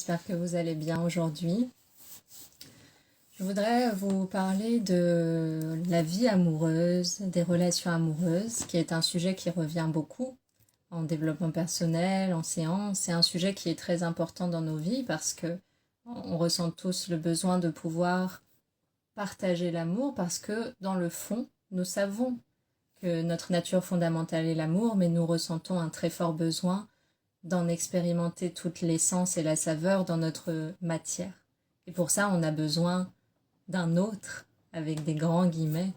j'espère que vous allez bien aujourd'hui. Je voudrais vous parler de la vie amoureuse, des relations amoureuses, qui est un sujet qui revient beaucoup en développement personnel, en séance. C'est un sujet qui est très important dans nos vies parce que on ressent tous le besoin de pouvoir partager l'amour parce que dans le fond, nous savons que notre nature fondamentale est l'amour, mais nous ressentons un très fort besoin d'en expérimenter toute l'essence et la saveur dans notre matière. Et pour ça, on a besoin d'un autre, avec des grands guillemets,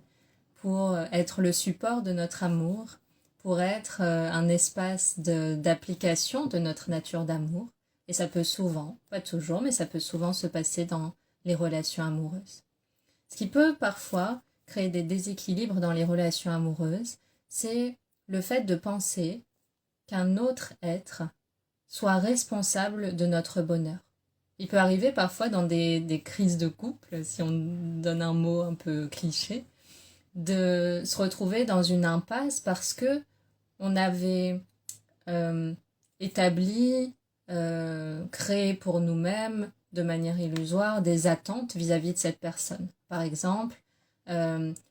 pour être le support de notre amour, pour être un espace d'application de notre nature d'amour. Et ça peut souvent, pas toujours, mais ça peut souvent se passer dans les relations amoureuses. Ce qui peut parfois créer des déséquilibres dans les relations amoureuses, c'est le fait de penser qu'un autre être soit responsable de notre bonheur. Il peut arriver parfois dans des crises de couple, si on donne un mot un peu cliché, de se retrouver dans une impasse parce que on avait établi, créé pour nous-mêmes de manière illusoire des attentes vis-à-vis de cette personne. Par exemple,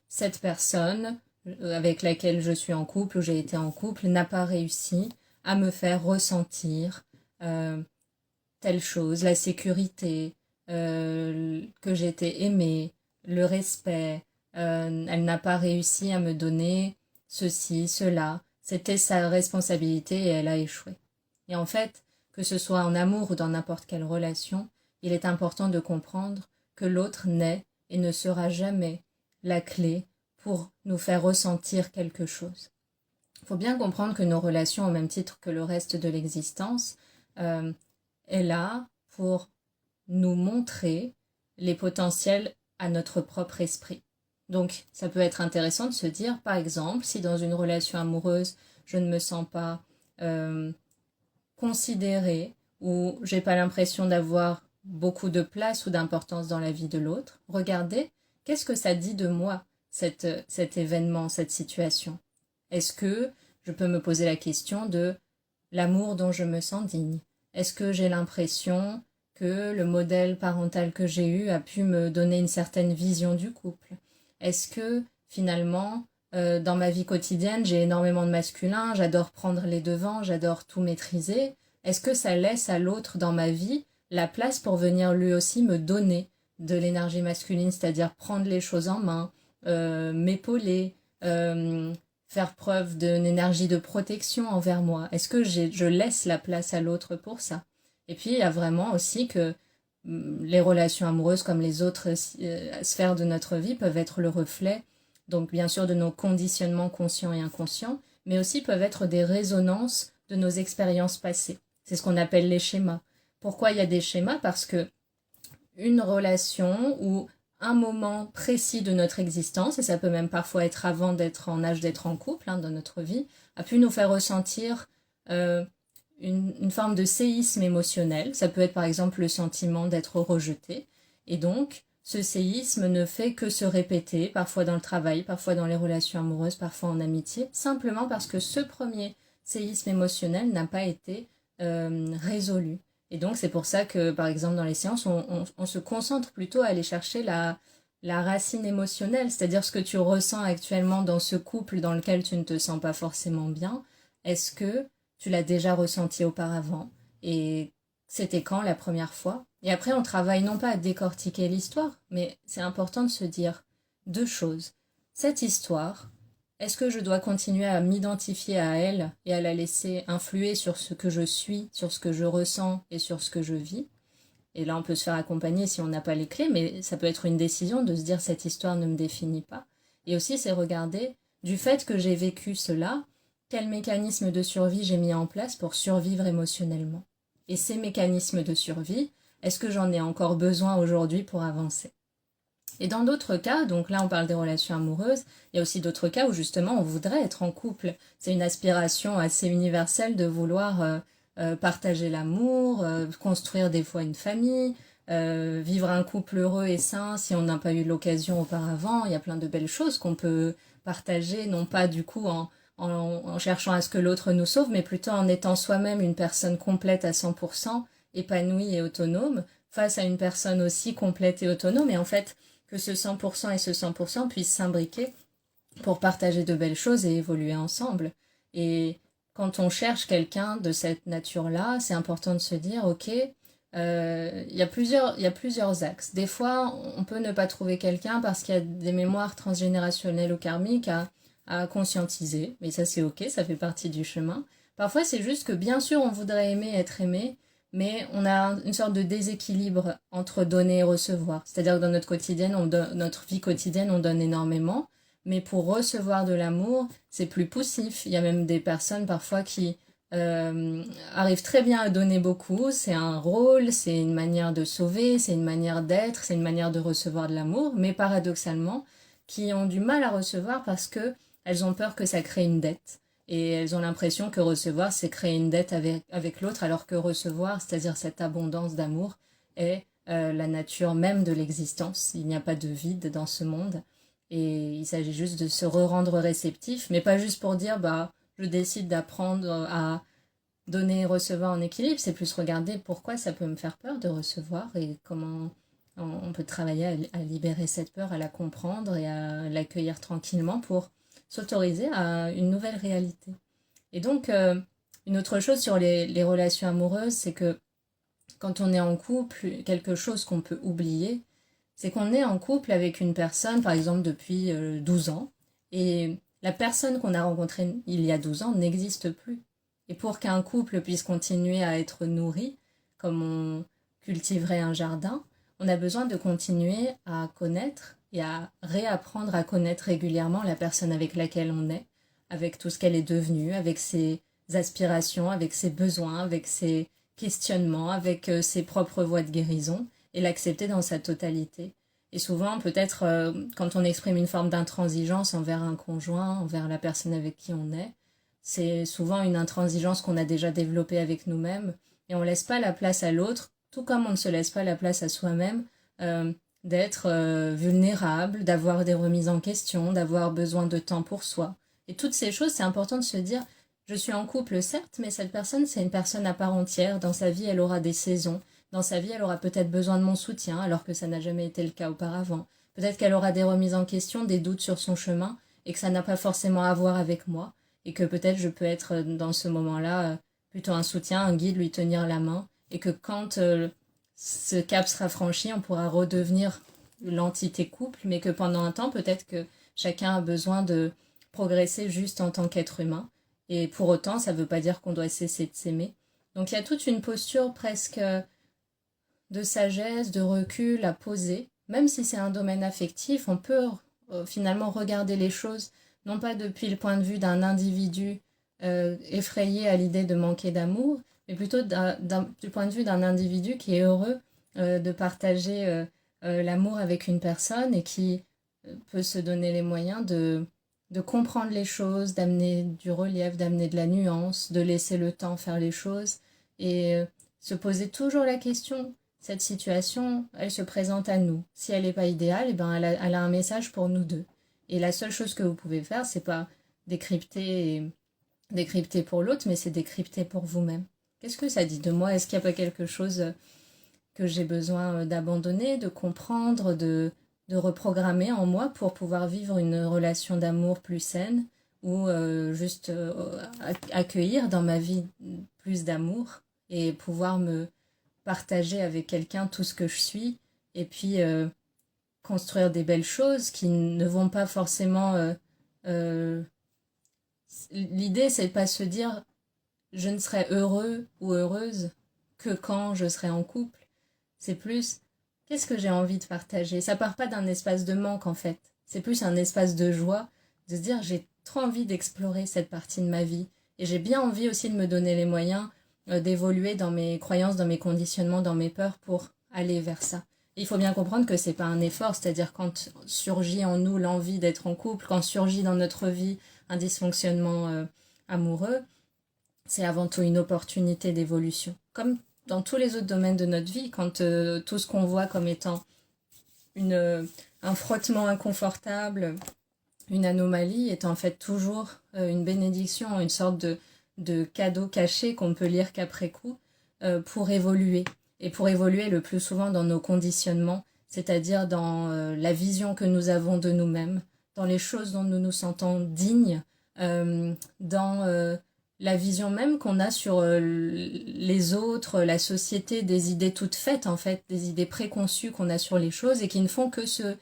cette personne avec laquelle je suis en couple ou j'ai été en couple n'a pas réussi à me faire ressentir telle chose, la sécurité, que j'étais aimée, le respect, elle n'a pas réussi à me donner ceci, cela. C'était sa responsabilité et elle a échoué. Et en fait, que ce soit en amour ou dans n'importe quelle relation, il est important de comprendre que l'autre n'est et ne sera jamais la clé pour nous faire ressentir quelque chose. Il faut bien comprendre que nos relations, au même titre que le reste de l'existence, est là pour nous montrer les potentiels à notre propre esprit. Donc, ça peut être intéressant de se dire, par exemple, si dans une relation amoureuse, je ne me sens pas considérée ou j'ai pas l'impression d'avoir beaucoup de place ou d'importance dans la vie de l'autre, regardez, qu'est-ce que ça dit de moi, cet événement, cette situation? Est-ce que je peux me poser la question de l'amour dont je me sens digne? Est-ce que j'ai l'impression que le modèle parental que j'ai eu a pu me donner une certaine vision du couple? Est-ce que finalement, dans ma vie quotidienne, j'ai énormément de masculin, j'adore prendre les devants, j'adore tout maîtriser? Est-ce que ça laisse à l'autre dans ma vie la place pour venir lui aussi me donner de l'énergie masculine, c'est-à-dire prendre les choses en main, m'épauler, faire preuve d'une énergie de protection envers moi? Est-ce que je laisse la place à l'autre pour ça? Et puis, il y a vraiment aussi que les relations amoureuses, comme les autres sphères de notre vie, peuvent être le reflet, donc bien sûr, de nos conditionnements conscients et inconscients, mais aussi peuvent être des résonances de nos expériences passées. C'est ce qu'on appelle les schémas. Pourquoi il y a des schémas? Parce que une relation ou un moment précis de notre existence, et ça peut même parfois être avant d'être en âge d'être en couple, dans notre vie, a pu nous faire ressentir une forme de séisme émotionnel. Ça peut être par exemple le sentiment d'être rejeté. Et donc, ce séisme ne fait que se répéter, parfois dans le travail, parfois dans les relations amoureuses, parfois en amitié, simplement parce que ce premier séisme émotionnel n'a pas été résolu. Et donc, c'est pour ça que, par exemple, dans les séances, on se concentre plutôt à aller chercher la racine émotionnelle, c'est-à-dire ce que tu ressens actuellement dans ce couple dans lequel tu ne te sens pas forcément bien. Est-ce que tu l'as déjà ressenti auparavant? Et c'était quand la première fois? Et après, on travaille non pas à décortiquer l'histoire, mais c'est important de se dire deux choses. Cette histoire, est-ce que je dois continuer à m'identifier à elle et à la laisser influer sur ce que je suis, sur ce que je ressens et sur ce que je vis? Et là, on peut se faire accompagner si on n'a pas les clés, mais ça peut être une décision de se dire cette histoire ne me définit pas. Et aussi, c'est regarder du fait que j'ai vécu cela, quel mécanisme de survie j'ai mis en place pour survivre émotionnellement. Et ces mécanismes de survie, est-ce que j'en ai encore besoin aujourd'hui pour avancer? Et dans d'autres cas, donc là on parle des relations amoureuses, il y a aussi d'autres cas où justement on voudrait être en couple. C'est une aspiration assez universelle de vouloir partager l'amour, construire des fois une famille, vivre un couple heureux et sain si on n'a pas eu l'occasion auparavant. Il y a plein de belles choses qu'on peut partager, non pas du coup en cherchant à ce que l'autre nous sauve, mais plutôt en étant soi-même une personne complète à 100% épanoui et autonome face à une personne aussi complète et autonome, et en fait que ce 100% et ce 100% puissent s'imbriquer pour partager de belles choses et évoluer ensemble. Et quand on cherche quelqu'un de cette nature-là, c'est important de se dire, ok, il y a plusieurs axes. Des fois, on peut ne pas trouver quelqu'un parce qu'il y a des mémoires transgénérationnelles ou karmiques à conscientiser, mais ça c'est ok, ça fait partie du chemin. Parfois, c'est juste que bien sûr, on voudrait aimer être aimé, mais on a une sorte de déséquilibre entre donner et recevoir. C'est-à-dire que dans notre vie quotidienne, on donne énormément, mais pour recevoir de l'amour, c'est plus poussif. Il y a même des personnes parfois qui arrivent très bien à donner beaucoup. C'est un rôle, c'est une manière de sauver, c'est une manière d'être, c'est une manière de recevoir de l'amour, mais paradoxalement, qui ont du mal à recevoir parce que elles ont peur que ça crée une dette. Et elles ont l'impression que recevoir, c'est créer une dette avec l'autre, alors que recevoir, c'est-à-dire cette abondance d'amour, est la nature même de l'existence. Il n'y a pas de vide dans ce monde. Et il s'agit juste de se rendre réceptif, mais pas juste pour dire, bah, je décide d'apprendre à donner et recevoir en équilibre. C'est plus regarder pourquoi ça peut me faire peur de recevoir et comment on peut travailler à libérer cette peur, à la comprendre et à l'accueillir tranquillement pour s'autoriser à une nouvelle réalité. Et donc, une autre chose sur les relations amoureuses, c'est que quand on est en couple, quelque chose qu'on peut oublier, c'est qu'on est en couple avec une personne, par exemple, depuis 12 ans, et la personne qu'on a rencontrée il y a 12 ans n'existe plus. Et pour qu'un couple puisse continuer à être nourri, comme on cultiverait un jardin, on a besoin de continuer à connaître et à réapprendre à connaître régulièrement la personne avec laquelle on est, avec tout ce qu'elle est devenue, avec ses aspirations, avec ses besoins, avec ses questionnements, avec ses propres voies de guérison, et l'accepter dans sa totalité. Et souvent, peut-être, quand on exprime une forme d'intransigeance envers un conjoint, envers la personne avec qui on est, c'est souvent une intransigeance qu'on a déjà développée avec nous-mêmes, et on ne laisse pas la place à l'autre, tout comme on ne se laisse pas la place à soi-même, d'être vulnérable, d'avoir des remises en question, d'avoir besoin de temps pour soi. Et toutes ces choses, c'est important de se dire, je suis en couple, certes, mais cette personne, c'est une personne à part entière. Dans sa vie, elle aura des saisons. Dans sa vie, elle aura peut-être besoin de mon soutien, alors que ça n'a jamais été le cas auparavant. Peut-être qu'elle aura des remises en question, des doutes sur son chemin, et que ça n'a pas forcément à voir avec moi, et que peut-être je peux être dans ce moment-là plutôt un soutien, un guide, lui tenir la main, et que quand ce cap sera franchi, on pourra redevenir l'entité couple, mais que pendant un temps, peut-être que chacun a besoin de progresser juste en tant qu'être humain. Et pour autant, ça ne veut pas dire qu'on doit cesser de s'aimer. Donc il y a toute une posture presque de sagesse, de recul à poser. Même si c'est un domaine affectif, on peut finalement regarder les choses, non pas depuis le point de vue d'un individu effrayé à l'idée de manquer d'amour, mais plutôt du point de vue d'un individu qui est heureux de partager l'amour avec une personne et qui peut se donner les moyens de comprendre les choses, d'amener du relief, d'amener de la nuance, de laisser le temps faire les choses et se poser toujours la question, cette situation, elle se présente à nous. Si elle n'est pas idéale, eh ben elle a un message pour nous deux. Et la seule chose que vous pouvez faire, c'est pas décrypter pour l'autre, mais c'est décrypter pour vous-même. Qu'est-ce que ça dit de moi? Est-ce qu'il n'y a pas quelque chose que j'ai besoin d'abandonner, de comprendre, de reprogrammer en moi pour pouvoir vivre une relation d'amour plus saine ou juste accueillir dans ma vie plus d'amour et pouvoir me partager avec quelqu'un tout ce que je suis et puis construire des belles choses qui ne vont pas forcément... l'idée, c'est pas se dire je ne serai heureux ou heureuse que quand je serai en couple. C'est plus qu'est-ce que j'ai envie de partager. Ça part pas d'un espace de manque en fait. C'est plus un espace de joie, de se dire j'ai trop envie d'explorer cette partie de ma vie. Et j'ai bien envie aussi de me donner les moyens d'évoluer dans mes croyances, dans mes conditionnements, dans mes peurs pour aller vers ça. Et il faut bien comprendre que c'est pas un effort, c'est-à-dire quand surgit en nous l'envie d'être en couple, quand surgit dans notre vie un dysfonctionnement amoureux, c'est avant tout une opportunité d'évolution. Comme dans tous les autres domaines de notre vie, quand tout ce qu'on voit comme étant un frottement inconfortable, une anomalie, est en fait toujours une bénédiction, une sorte de cadeau caché qu'on peut lire qu'après coup. pour évoluer. Et pour évoluer le plus souvent dans nos conditionnements, c'est-à-dire dans la vision que nous avons de nous-mêmes, dans les choses dont nous nous sentons dignes, dans la vision même qu'on a sur les autres, la société, des idées toutes faites en fait, des idées préconçues qu'on a sur les choses et qui ne font que se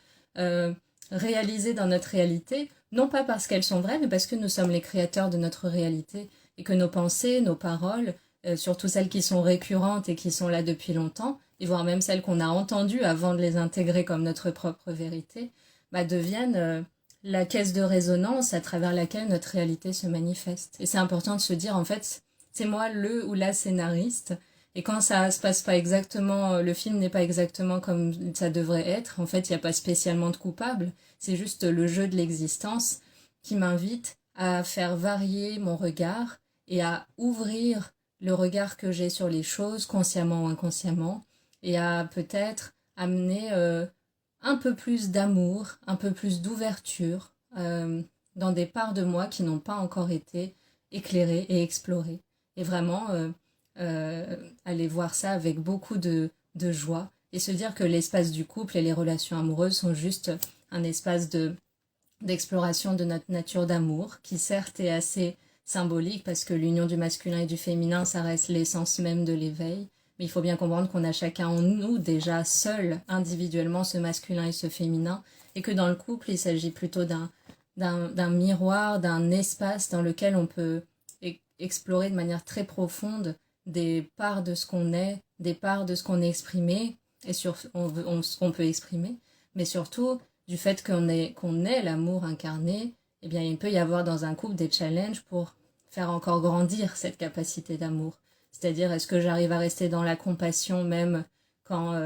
réaliser dans notre réalité, non pas parce qu'elles sont vraies, mais parce que nous sommes les créateurs de notre réalité et que nos pensées, nos paroles, surtout celles qui sont récurrentes et qui sont là depuis longtemps, et voire même celles qu'on a entendues avant de les intégrer comme notre propre vérité, deviennent la caisse de résonance à travers laquelle notre réalité se manifeste. Et c'est important de se dire, en fait, c'est moi le ou la scénariste, et quand ça se passe pas exactement, le film n'est pas exactement comme ça devrait être, en fait, il n'y a pas spécialement de coupable, c'est juste le jeu de l'existence qui m'invite à faire varier mon regard et à ouvrir le regard que j'ai sur les choses, consciemment ou inconsciemment, et à peut-être amener un peu plus d'amour, un peu plus d'ouverture dans des parts de moi qui n'ont pas encore été éclairées et explorées. Et vraiment aller voir ça avec beaucoup de joie et se dire que l'espace du couple et les relations amoureuses sont juste un espace d'exploration de notre nature d'amour qui certes est assez symbolique parce que l'union du masculin et du féminin, ça reste l'essence même de l'éveil. Mais il faut bien comprendre qu'on a chacun en nous déjà seul, individuellement, ce masculin et ce féminin, et que dans le couple, il s'agit plutôt d'un miroir, d'un espace dans lequel on peut explorer de manière très profonde des parts de ce qu'on est, des parts de ce qu'on est exprimé, et ce qu'on peut exprimer, mais surtout du fait qu'on est l'amour incarné, eh bien, il peut y avoir dans un couple des challenges pour faire encore grandir cette capacité d'amour. C'est-à-dire, est-ce que j'arrive à rester dans la compassion même quand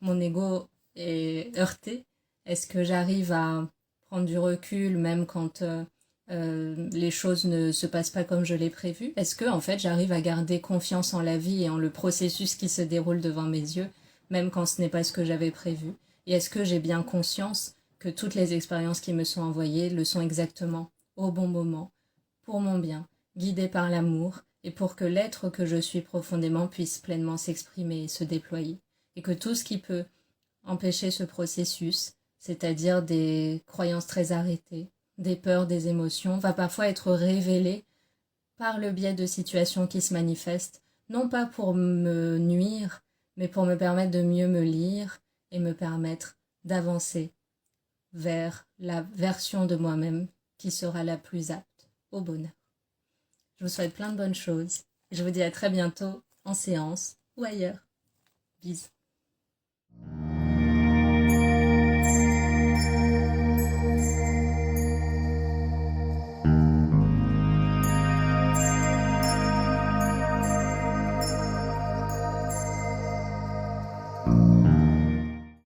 mon ego est heurté? Est-ce que j'arrive à prendre du recul même quand les choses ne se passent pas comme je l'ai prévu? Est-ce que, en fait, j'arrive à garder confiance en la vie et en le processus qui se déroule devant mes yeux, même quand ce n'est pas ce que j'avais prévu? Et est-ce que j'ai bien conscience que toutes les expériences qui me sont envoyées le sont exactement, au bon moment, pour mon bien, guidées par l'amour, et pour que l'être que je suis profondément puisse pleinement s'exprimer et se déployer, et que tout ce qui peut empêcher ce processus, c'est-à-dire des croyances très arrêtées, des peurs, des émotions, va parfois être révélé par le biais de situations qui se manifestent, non pas pour me nuire, mais pour me permettre de mieux me lire et me permettre d'avancer vers la version de moi-même qui sera la plus apte au bonheur. Je vous souhaite plein de bonnes choses. Je vous dis à très bientôt en séance ou ailleurs. Bisous.